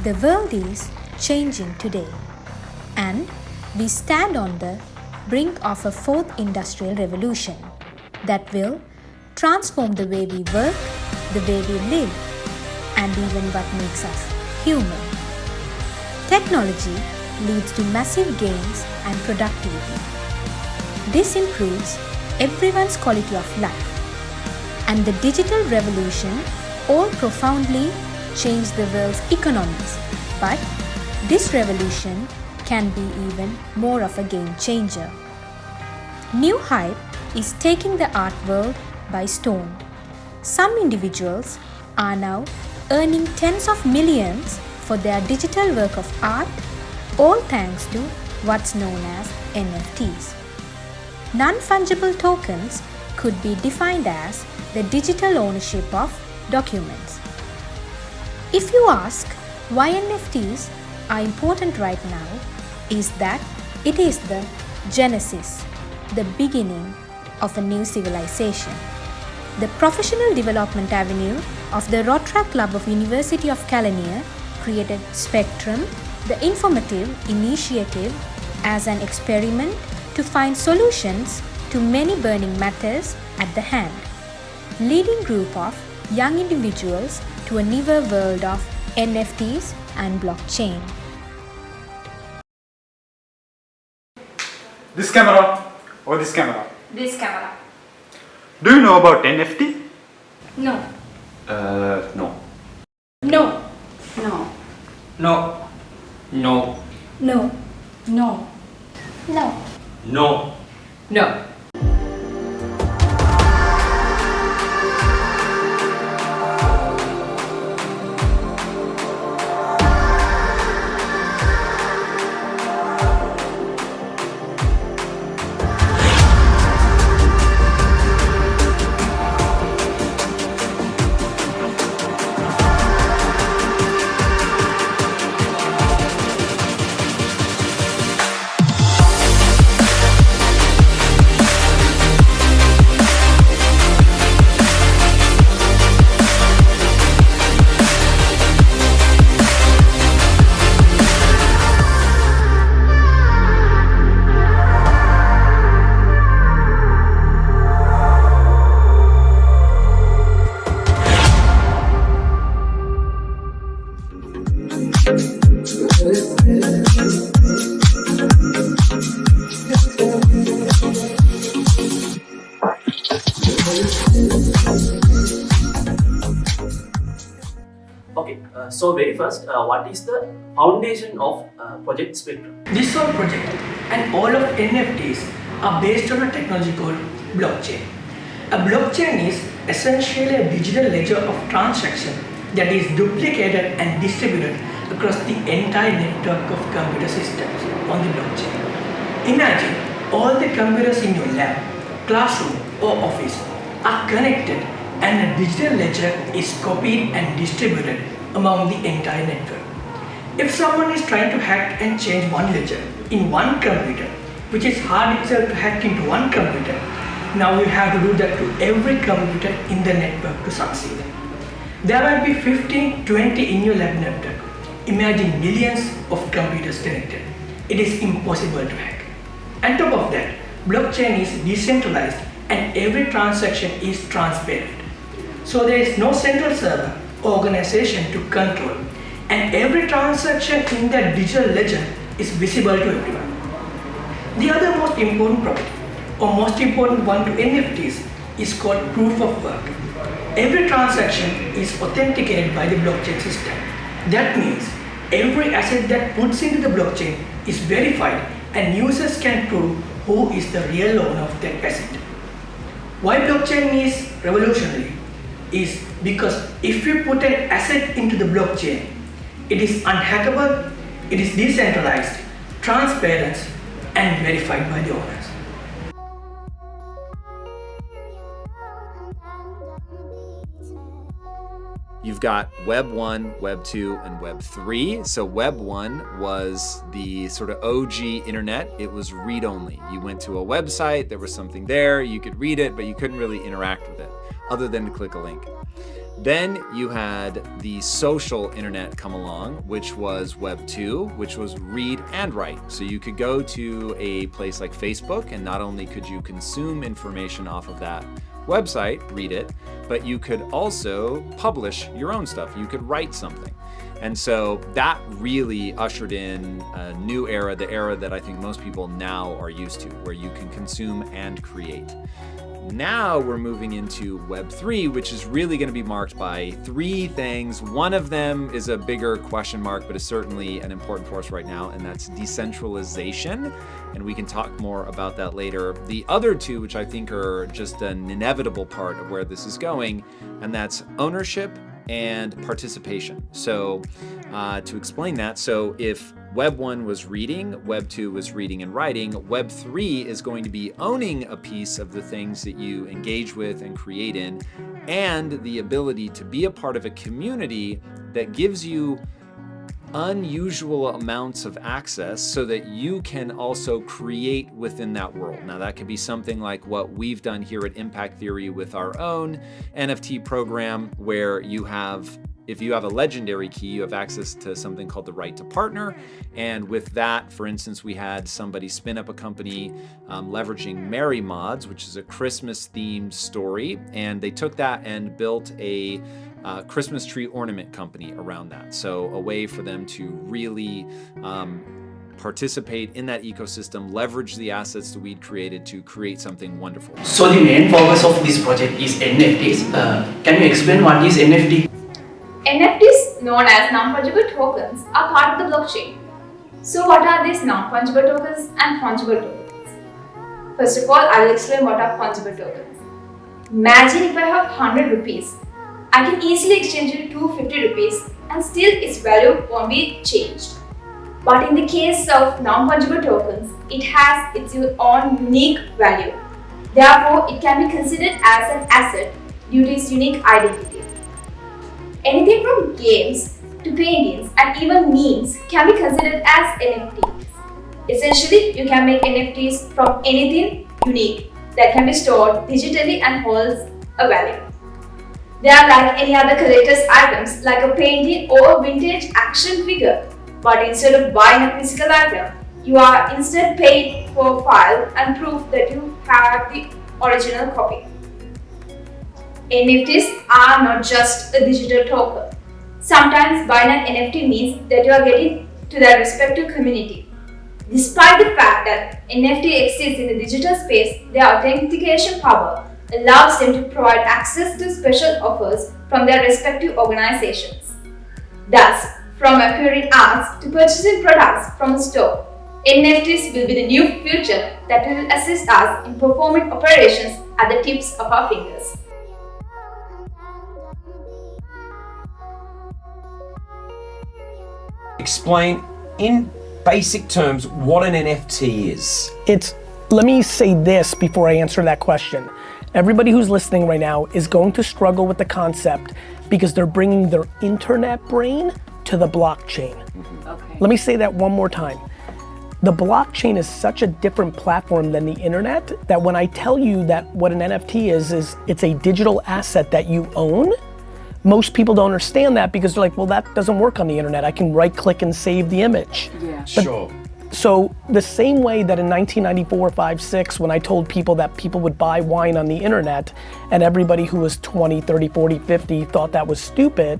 The world is changing today, and we stand on the brink of a fourth industrial revolution that will transform the way we work, the way we live, and even what makes us human. Technology leads to massive gains and productivity. This improves everyone's quality of life, and the digital revolution all profoundly changed the world's economies. But this revolution can be even more of a game changer. New hype is taking the art world by storm. Some individuals are now earning tens of millions for their digital work of art, all thanks to what's known as NFTs. Non-fungible tokens could be defined as the digital ownership of documents. If you ask why NFTs are important right now, is that it is the genesis, the beginning of a new civilization. The professional development avenue of the Rotaract Club of University of Kelaniya created Spectrum, the informative initiative, as an experiment to find solutions to many burning matters at the hand, leading group of young individuals to a newer world of NFTs and blockchain. This camera or this camera? This camera. Do you know about NFT? No. No. No. No. No. No. No. No. No. No. No. Okay, so very first, what is the foundation of Project Spectrum? This whole project and all of NFTs are based on a technology called blockchain. A blockchain is essentially a digital ledger of transaction that is duplicated and distributed across the entire network of computer systems on the blockchain. Imagine all the computers in your lab, classroom or office are connected, and a digital ledger is copied and distributed among the entire network. If someone is trying to hack and change one ledger in one computer, which is hard itself to hack into one computer, now you have to do that to every computer in the network to succeed. There might be 15, 20 in your lab network. Imagine millions of computers connected. It is impossible to hack. On top of that, blockchain is decentralized and every transaction is transparent. So there is no central server or organization to control, and every transaction in that digital ledger is visible to everyone. The other most important property, or most important one to NFTs, is called proof of work. Every transaction is authenticated by the blockchain system. That means every asset that puts into the blockchain is verified and users can prove who is the real owner of that asset. Why blockchain is revolutionary is because if you put an asset into the blockchain, it is unhackable, it is decentralized, transparent, and verified by the owners. You've got Web 1, Web 2, and Web 3. So Web 1 was the sort of OG internet. It was read-only. You went to a website, there was something there, you could read it, but you couldn't really interact with it other than to click a link. Then you had the social internet come along, which was Web 2, which was read and write. So you could go to a place like Facebook, and not only could you consume information off of that website, read it, but you could also publish your own stuff. You could write something. And so that really ushered in a new era, the era that I think most people now are used to, where you can consume and create. Now we're moving into Web 3, which is really going to be marked by three things. One of them is a bigger question mark, but is certainly an important for us right now, and that's decentralization. And we can talk more about that later. The other two, which I think are just an inevitable part of where this is going, and that's ownership and participation. So to explain that, so if Web 1 was reading, Web 2 was reading and writing, Web 3 is going to be owning a piece of the things that you engage with and create in, and the ability to be a part of a community that gives you unusual amounts of access so that you can also create within that world. Now that could be something like what we've done here at Impact Theory with our own NFT program, where you have, if you have a legendary key, you have access to something called the right to partner. And with that, for instance, we had somebody spin up a company leveraging Merry Mods, which is a Christmas themed story. And they took that and built a Christmas tree ornament company around that. So a way for them to really participate in that ecosystem, leverage the assets that we'd created to create something wonderful. So the main focus of this project is NFTs. Can you explain what is NFT? NFTs, known as non-fungible tokens, are part of the blockchain. So what are these non-fungible tokens and fungible tokens? First of all, I will explain what are fungible tokens. Imagine if I have 100 rupees. I can easily exchange it to 250 rupees and still its value won't be changed. But in the case of non-fungible tokens, it has its own unique value. Therefore, it can be considered as an asset due to its unique identity. Anything from games to paintings and even memes can be considered as NFTs. Essentially, you can make NFTs from anything unique that can be stored digitally and holds a value. They are like any other collector's items, like a painting or a vintage action figure. But instead of buying a physical item, you are instead paid for a file and proof that you have the original copy. NFTs are not just a digital token. Sometimes buying an NFT means that you are getting to their respective community. Despite the fact that NFT exists in the digital space, their authentication power allows them to provide access to special offers from their respective organizations. Thus, from acquiring arts to purchasing products from a store, NFTs will be the new future that will assist us in performing operations at the tips of our fingers. Explain in basic terms what an NFT is. Let me say this before I answer that question. Everybody who's listening right now is going to struggle with the concept because they're bringing their internet brain to the blockchain. Okay. Let me say that one more time. The blockchain is such a different platform than the internet that when I tell you that what an NFT is it's a digital asset that you own, most people don't understand that because they're like, well, that doesn't work on the internet. I can right click and save the image. Yeah. Sure. So the same way that in 1994, 5, 6, when I told people that people would buy wine on the internet and everybody who was 20, 30, 40, 50 thought that was stupid,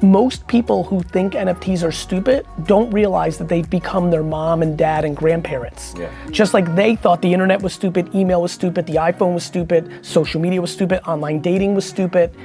most people who think NFTs are stupid don't realize that they've become their mom and dad and grandparents. Yeah. Just like they thought the internet was stupid, email was stupid, the iPhone was stupid, social media was stupid, online dating was stupid.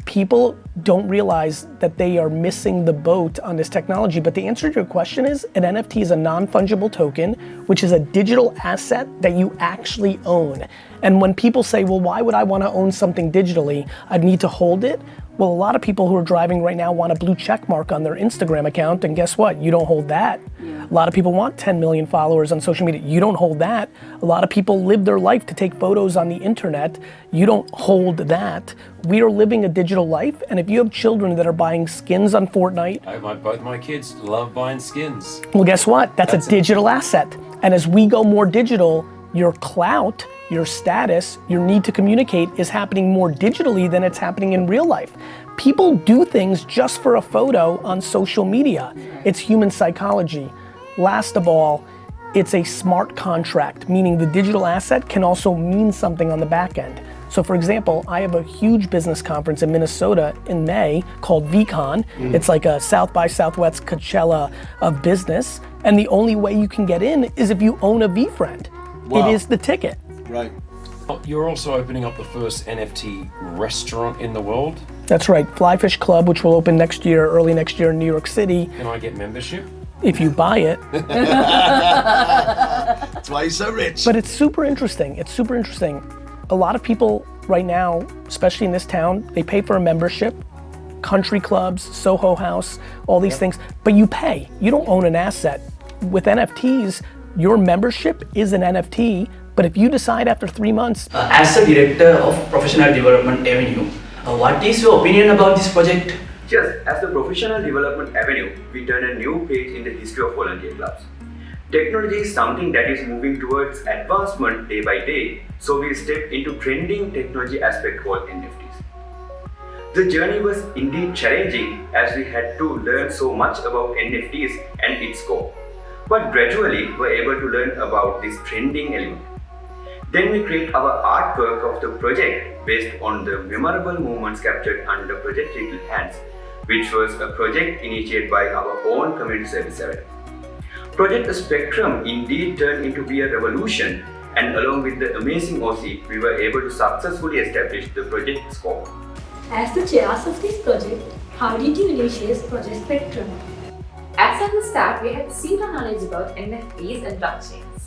People don't realize that they are missing the boat on this technology. But the answer to your question is an NFT is a non-fungible token, which is a digital asset that you actually own. And when people say, well, why would I want to own something digitally? I'd need to hold it. Well, a lot of people who are driving right now want a blue check mark on their Instagram account, and guess what? You don't hold that. Yeah. A lot of people want 10 million followers on social media. You don't hold that. A lot of people live their life to take photos on the internet. You don't hold that. We are living a digital life, and if you have children that are buying skins on Fortnite. Both my kids love buying skins. Well, guess what? That's a digital asset. And as we go more digital, your clout, your status, your need to communicate is happening more digitally than it's happening in real life. People do things just for a photo on social media. It's human psychology. Last of all, it's a smart contract, meaning the digital asset can also mean something on the back end. So for example, I have a huge business conference in Minnesota in May called VCon. It's like a South by Southwest Coachella of business. And the only way you can get in is if you own a VFriend. Wow. It is the ticket. Right. You're also opening up the first NFT restaurant in the world. That's right, Flyfish Club, which will open next year, early next year in New York City. Can I get membership? If you buy it. That's why he's so rich. But it's super interesting. It's super interesting. A lot of people right now, especially in this town, they pay for a membership, country clubs, Soho House, all these things, but you pay. You don't own an asset. With NFTs, your membership is an NFT, but if you decide after 3 months. As the director of Professional Development Avenue, what is your opinion about this project? Yes, as the Professional Development Avenue, we turn a new page in the history of volunteer clubs. Technology is something that is moving towards advancement day by day, so we step into trending technology aspect called NFTs. The journey was indeed challenging as we had to learn so much about NFTs and its scope, but gradually we were able to learn about this trending element. Then we create our artwork of the project based on the memorable moments captured under Project Little Hands, which was a project initiated by our own community service area. Project Spectrum indeed turned into be a revolution, and along with the amazing OC, we were able to successfully establish the project scope. As the chairs of this project, how did you initiate Project Spectrum? As at the start, we had zero knowledge about NFTs and blockchains.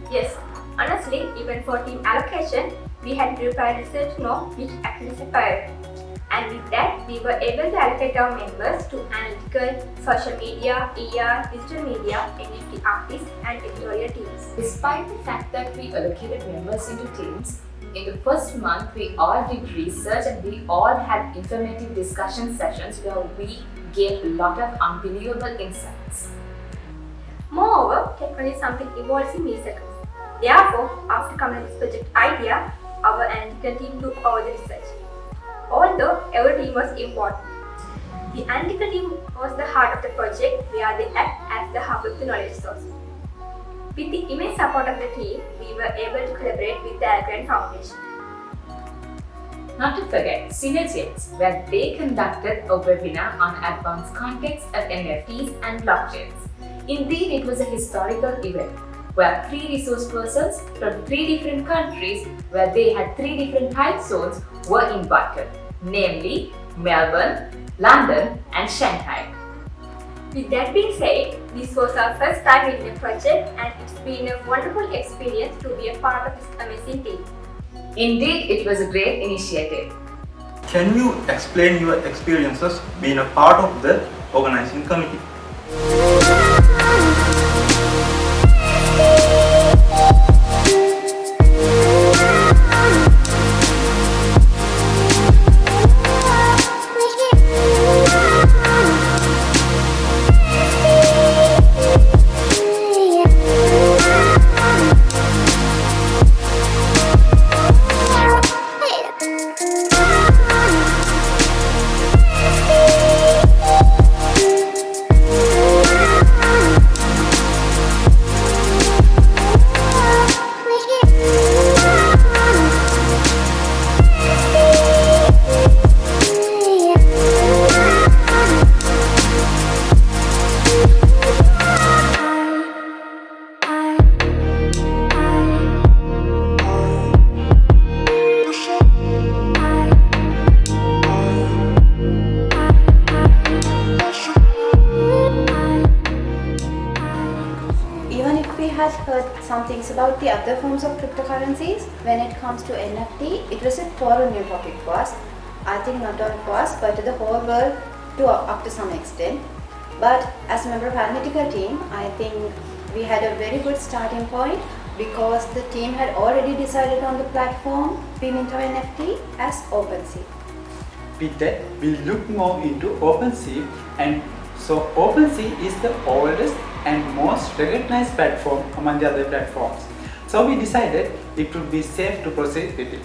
Yes, honestly, even for team allocation, we had prepared research to know which activities required. And with that, we were able to allocate our members to analytical, social media, ER, digital media, NFT artists, and editorial teams. Despite the fact that we allocated members into teams, in the first month we all did research and we all had informative discussion sessions where we gave a lot of unbelievable insights. Moreover, technology is something evolves in milliseconds. Therefore, after coming up with this project idea, our analytical team took over the research. Although every team was important, the analytical team was the heart of the project where they act as the hub of the knowledge source. With the immense support of the team, we were able to collaborate with the Acclaimed Foundation. Not to forget Synergies, where they conducted a webinar on advanced context of NFTs and blockchains. Indeed, it was a historical event where 3 resource persons from 3 different countries, where they had 3 different time zones, were invited, namely Melbourne, London, and Shanghai. With that being said, this was our first time in the project and it's been a wonderful experience to be a part of this amazing team. Indeed, it was a great initiative. Can you explain your experiences being a part of the organizing committee? Some things about the other forms of cryptocurrencies. When it comes to NFT, it was a total new topic for us. I think not only for us, but to the whole world up to some extent. But as a member of analytical team, I think we had a very good starting point because the team had already decided on the platform we mint our NFT as OpenSea. With that, we'll look more into OpenSea, and so OpenSea is the oldest and most recognized platform among the other platforms. So we decided it would be safe to proceed with it.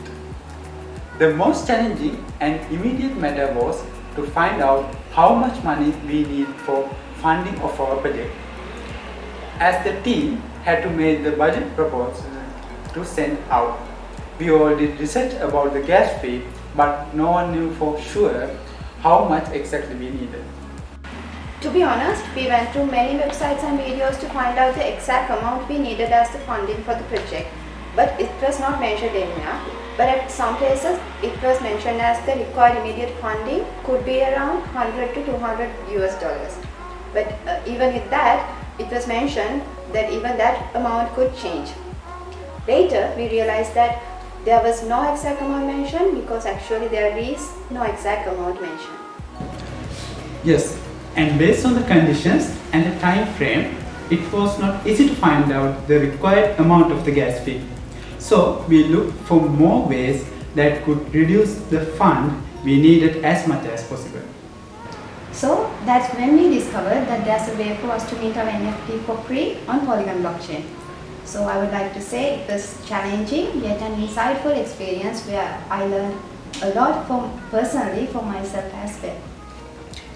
The most challenging and immediate matter was to find out how much money we need for funding of our project. As the team had to make the budget proposal to send out, we all did research about the gas fee, but no one knew for sure how much exactly we needed. To be honest, we went through many websites and videos to find out the exact amount we needed as the funding for the project, but it was not mentioned anywhere. But at some places, it was mentioned as the required immediate funding could be around 100 to 200 US dollars. But even with that, it was mentioned that even that amount could change. Later, we realized that there was no exact amount mentioned because actually there is no exact amount mentioned. Yes, and based on the conditions and the time frame, it was not easy to find out the required amount of the gas fee. So we looked for more ways that could reduce the fund we needed as much as possible. So that's when we discovered that there's a way for us to mint our NFT for free on Polygon blockchain. So I would like to say it was challenging yet an insightful experience where I learned a lot personally for myself as well.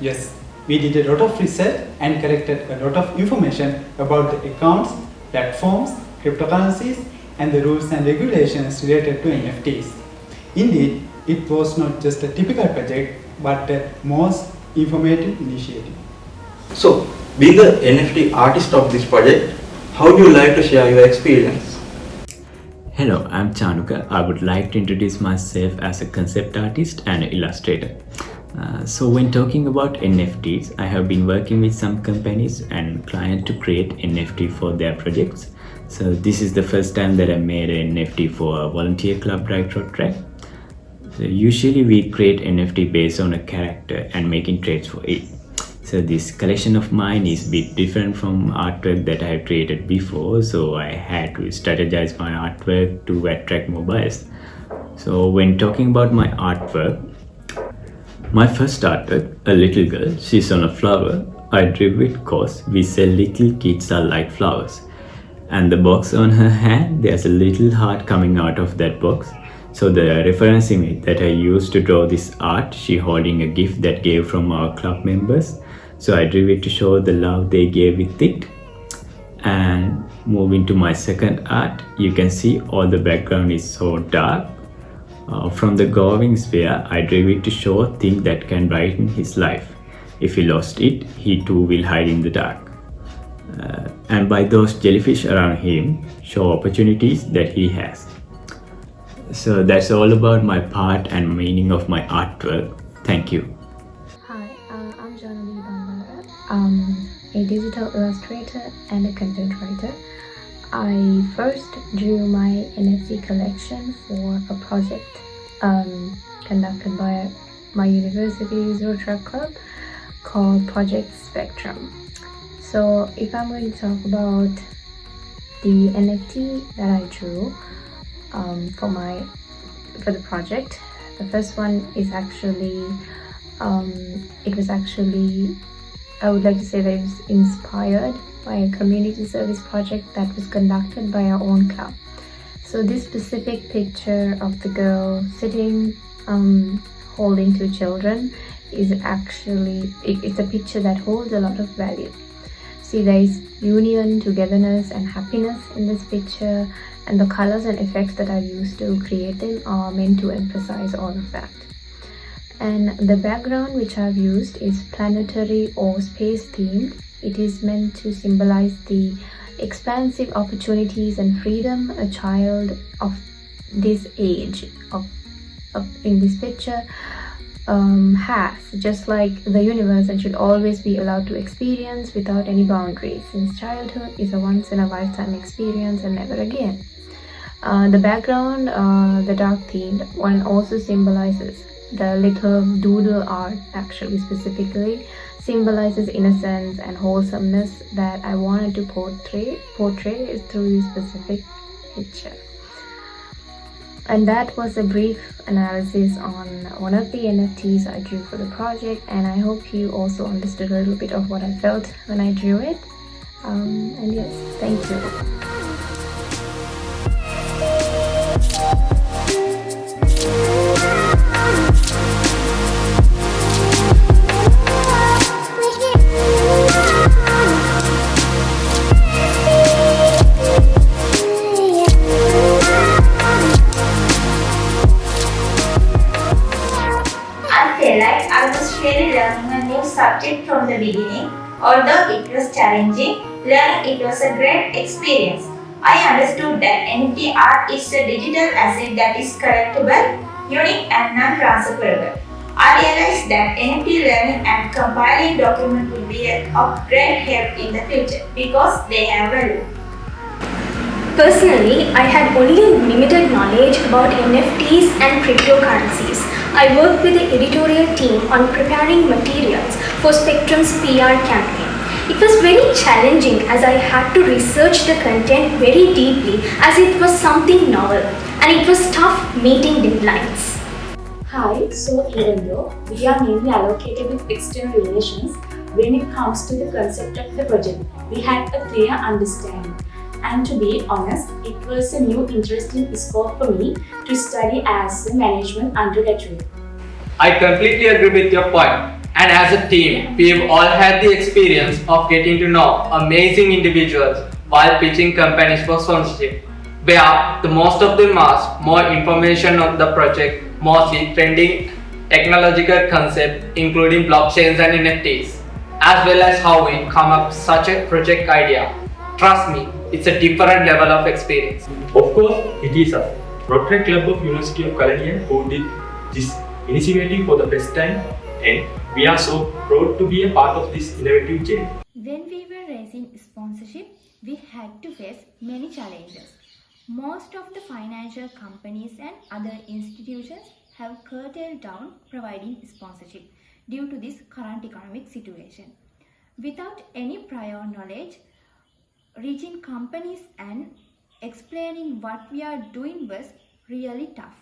Yes, we did a lot of research and collected a lot of information about the accounts, platforms, cryptocurrencies, and the rules and regulations related to NFTs. Indeed, it was not just a typical project, but the most informative initiative. So, being the NFT artist of this project, how would you like to share your experience? Hello, I'm Chanuka. I would like to introduce myself as a concept artist and illustrator. So when talking about NFTs, I have been working with some companies and clients to create NFT for their projects. So this is the first time that I made an NFT for a volunteer club like Rotaract. So usually we create NFT based on a character and making trades for it. So this collection of mine is a bit different from artwork that I have created before, so I had to strategize my artwork to attract more buyers. So when talking about my artwork, my first artwork, a little girl, she's on a flower. I drew it because we say little kids are like flowers. And the box on her hand, there's a little heart coming out of that box. So the reference image that I used to draw this art, she holding a gift that gave from our club members. So I drew it to show the love they gave with it. And moving to my second art, you can see all the background is so dark. From the glowing sphere, I drew it to show a thing that can brighten his life. If he lost it, he too will hide in the dark. And by those jellyfish around him, show opportunities that he has. So that's all about my part and meaning of my artwork. Thank you. Hi, I'm Janali Bandara. I'm a digital illustrator and a content writer. I first drew my NFT collection for a project conducted by my university's Rotaract Club called Project Spectrum. So if I'm going to talk about the NFT that I drew for the project, the first one is actually I would like to say that it was inspired by a community service project that was conducted by our own club. So this specific picture of the girl sitting holding two children is actually it's a picture that holds a lot of value. See, there is union, togetherness and happiness in this picture, and the colors and effects that I've used to create them are meant to emphasize all of that. And the background which I've used is planetary or space themed. It is meant to symbolize the expansive opportunities and freedom a child of this age in this picture has, just like the universe, and should always be allowed to experience without any boundaries, since childhood is a once in a lifetime experience and never again. The background, the dark themed one, also symbolizes the little doodle art, actually specifically symbolizes innocence and wholesomeness that I wanted to portray through this specific picture. And that was a brief analysis on one of the NFTs I drew for the project, and I hope you also understood a little bit of what I felt when I drew it. And yes, thank you. from the beginning. Although it was challenging, learning it was a great experience. I understood that NFT art is a digital asset that is collectible, unique and non-transferable. I realized that NFT learning and compiling documents will be of great help in the future because they have value. Personally, I had only limited knowledge about NFTs and cryptocurrencies. I worked with the editorial team on preparing materials for Spectrum's PR campaign. It was very challenging as I had to research the content very deeply as it was something novel, and it was tough meeting deadlines. Hi, so even though we are mainly allocated with external relations, when it comes to the concept of the project, we had a clear understanding. And to be honest, it was a new interesting scope for me to study as a management undergraduate. I completely agree with your point. And as a team, we've all had the experience of getting to know amazing individuals while pitching companies for sponsorship, where the most of them ask more information on the project, mostly trending technological concepts including blockchains and NFTs, as well as how we come up with such a project idea. Trust me, it's a different level of experience. Of course, it is us, Rotaract Club of University of Kelaniya, who did this initiative for the first time, and we are so proud to be a part of this innovative journey. When we were raising sponsorship, we had to face many challenges. Most of the financial companies and other institutions have curtailed down providing sponsorship due to this current economic situation. Without any prior knowledge, reaching companies and explaining what we are doing was really tough.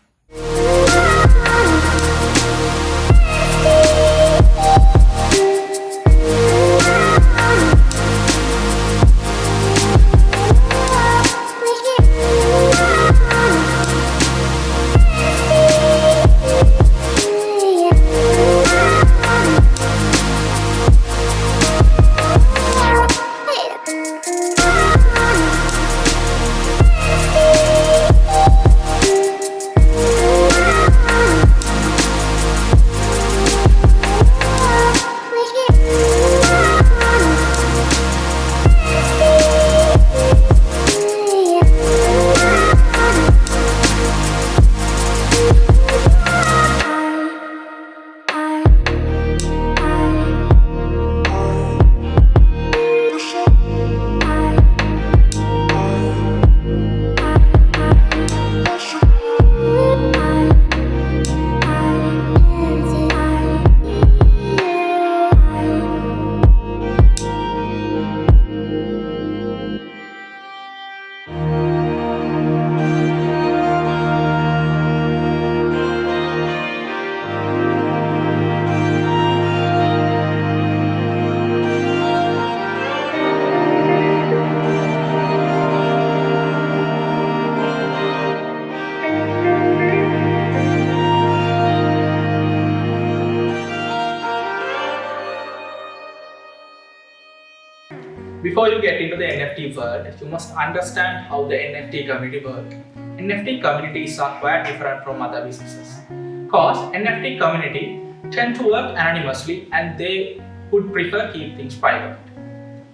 Before you get into the NFT world, you must understand how the NFT community works. NFT communities are quite different from other businesses. Because NFT community tend to work anonymously and they would prefer keep things private,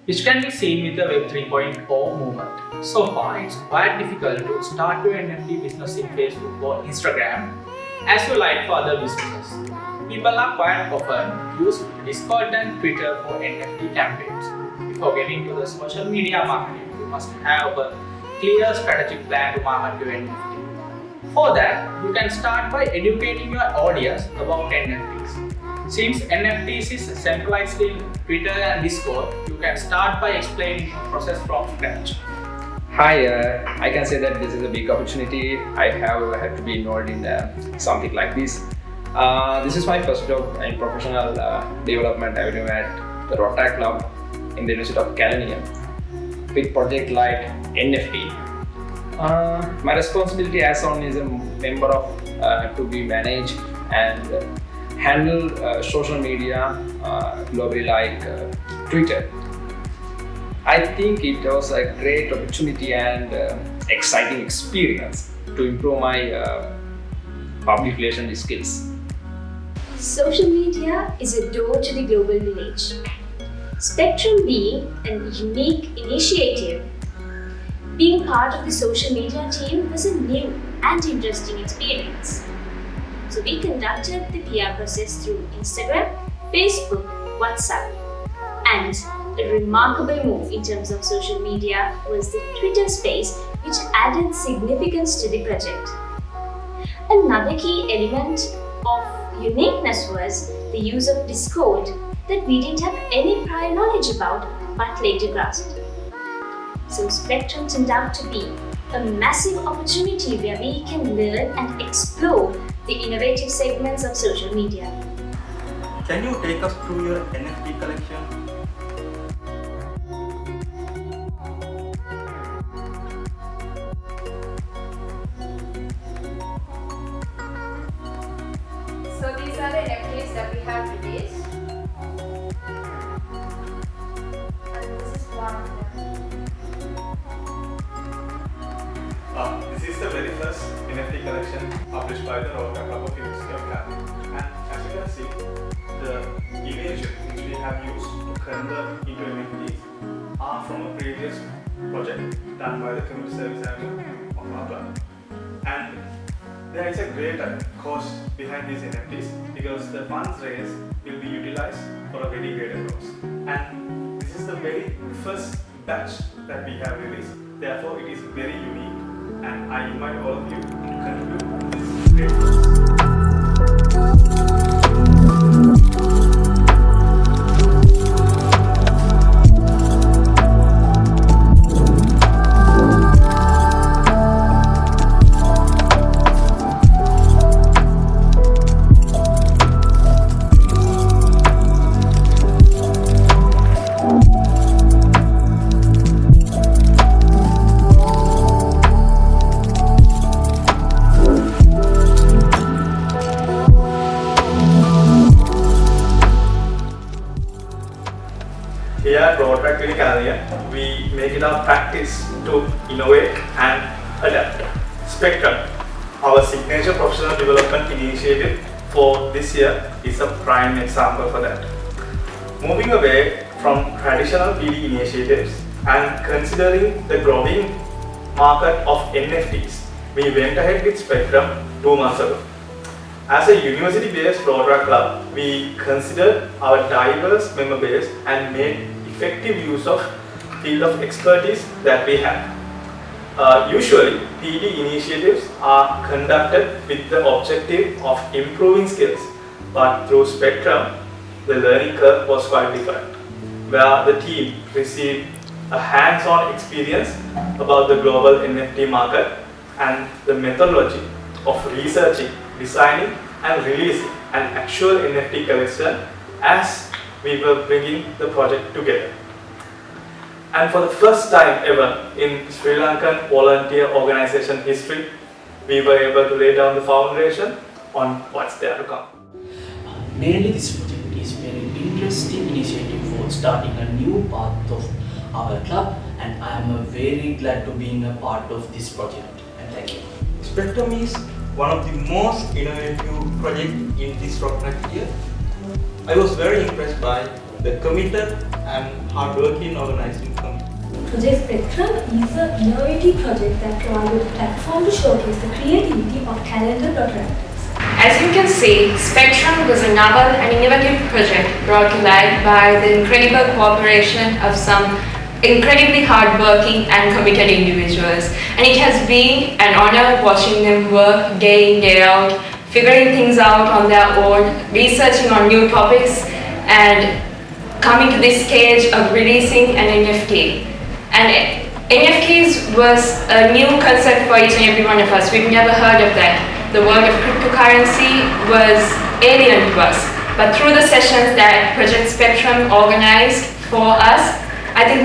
which can be seen with the Web 3.0 movement. So far, it's quite difficult to start your NFT business in Facebook or Instagram as you like for other businesses. People are quite often use Discord and Twitter for NFT campaigns. Before getting to the social media marketing, you must have a clear strategic plan to market your NFT. For that, you can start by educating your audience about NFTs. Since NFTs is centralized in Twitter and Discord, you can start by explaining the process from scratch. Hi, I can say that this is a big opportunity. I have had to be involved in something like this. This is my first job in professional development avenue at the Rotaract Club in the University of Kelaniya. With project like NFT. My responsibility as on is a member of to be managed and handle social media globally like Twitter. I think it was a great opportunity and exciting experience to improve my public relations skills. Social media is a door to the global village. Spectrum being a unique initiative, being part of the social media team was a new and interesting experience. So we conducted the PR process through Instagram, Facebook, WhatsApp, and a remarkable move in terms of social media was the Twitter space, which added significance to the project. Another key element of uniqueness was the use of Discord that we didn't have any prior knowledge about but later grasped. So Spectrum turned out to be a massive opportunity where we can learn and explore the innovative segments of social media. Can you take us through your NFT collection? So these are the NFTs that we have released. And this is one of them. This is the very first NFT collection published by the Rotaract Club of University of Kelaniya. And as you can see, the images which we have used to convert into NFTs are from a previous project done by the community service area of our club. And there is a great cause behind these NFTs because the funds raised will be utilized for a very greater cause. And this is the very first batch that we have released. Therefore, it is very unique. And I invite all of you to contribute to this great cause. Here at Rotaract District Training Assembly, we make it our practice to innovate and adapt. Spectrum, our signature professional development initiative for this year, is a prime example for that. Moving away from traditional PD initiatives and considering the growing market of NFTs, we went ahead with Spectrum 2 months ago. As a university-based Rotaract Club, we considered our diverse member base and made effective use of field of expertise that we have. Usually, PD initiatives are conducted with the objective of improving skills, but through Spectrum, the learning curve was quite different, where the team received a hands-on experience about the global NFT market and the methodology of researching, designing and releasing an actual NFT collection as we were bringing the project together. And for the first time ever in Sri Lankan volunteer organization history, we were able to lay down the foundation on what's there to come. Mainly this project is very interesting initiative for starting a new path of our club, and I am very glad to be a part of this project, and thank you. Spectrum is one of the most innovative projects in this Rotaract year. I was very impressed by the committed and hardworking organizing committee. Project Spectrum is an innovative project that provided a platform to showcase the creativity of talented Rotaractors. As you can see, Spectrum was a novel and innovative project brought to light by the incredible cooperation of some incredibly hardworking and committed individuals. And it has been an honor watching them work day in, day out, figuring things out on their own, researching on new topics, and coming to this stage of releasing an NFT. And NFTs was a new concept for each and every one of us. We've never heard of that. The world of cryptocurrency was alien to us. But through the sessions that Project Spectrum organized for us, I think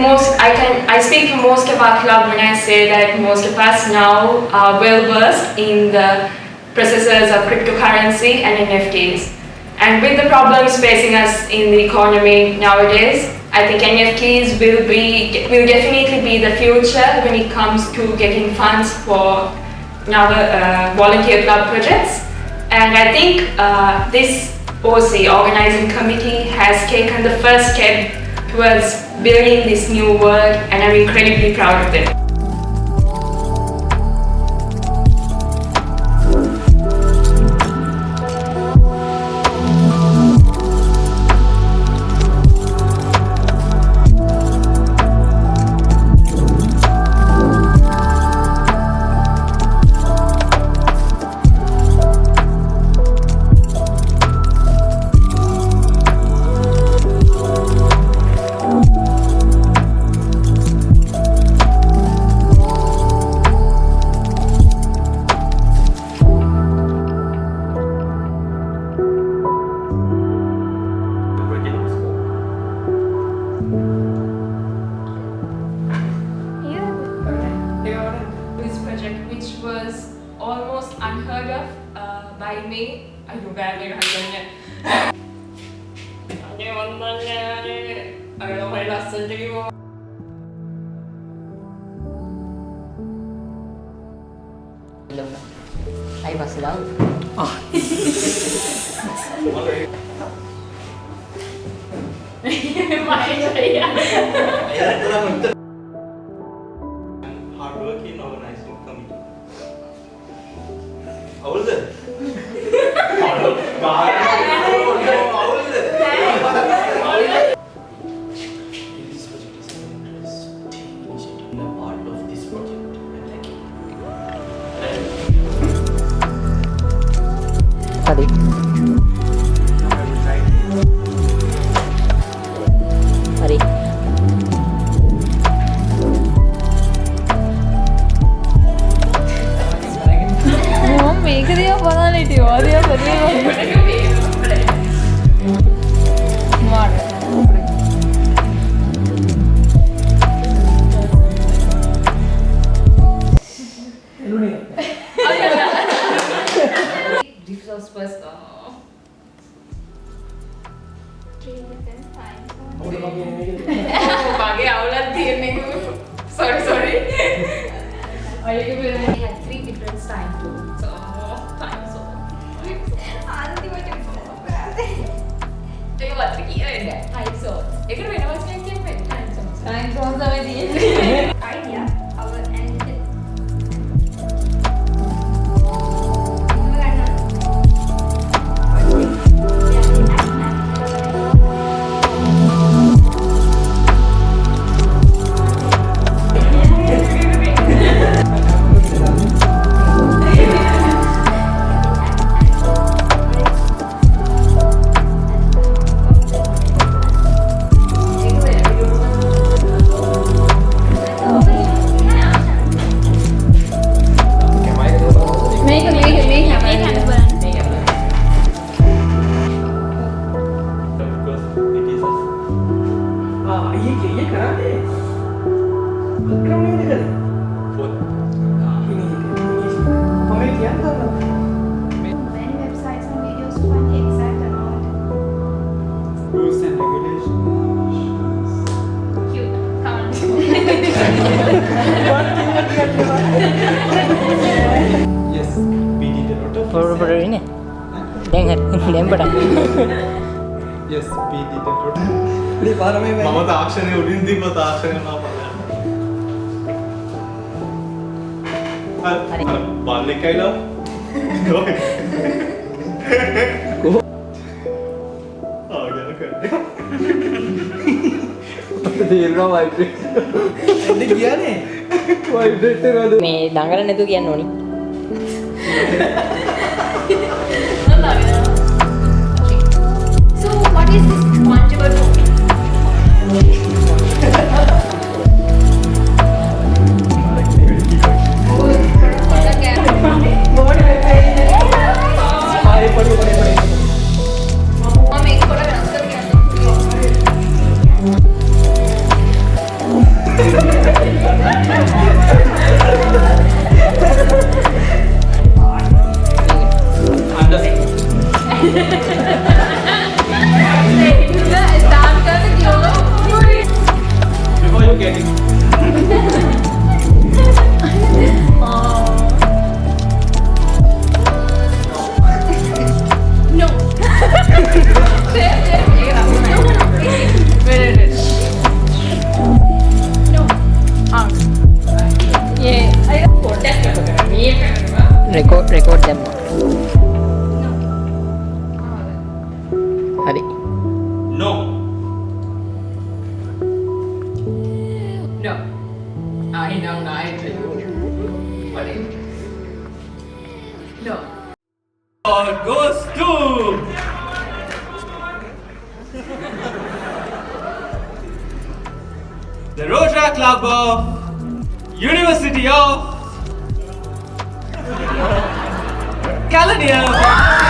I speak for most of our club when I say that most of us now are well versed in the processes of cryptocurrency and NFTs. And with the problems facing us in the economy nowadays, I think NFTs will definitely be the future when it comes to getting funds for volunteer club projects. And I think this OC organizing committee has taken the first step towards building this new world, and I'm incredibly proud of them. This project, which was almost unheard of by me, I do badly. Ayo pas laut. Hardworking organizing committee. How old is it? This project is an interesting initiative in a part of this project. And thank you. Tadi. Hari. මේක දිහා බලන්න හිටියෝ. ආදියා This was first. Bagi awalnya tiene. Sorry. We had 3 different time zones. So, time zone. Itu buat tricky ya. Time zones. Itu beda macam yang Time zones. Time zones sama dia. Idea, our and Many websites and videos to find the exact amount. Rules and regulations. Cute. Come on. Yes, we did a lot of Baru ini. Dengar, dengar. Yes, we did a lot. මම තාක්ෂණය උඩින් තිබ්බ තාක්ෂණය මම බලන්න එකයිලා මේ දඟල නැතුව කියන්න ඕනි. So, what is this fungible token? Understand. No. I know neither. What is it? No. Goes to the Rotaract Club of University of Kelaniya.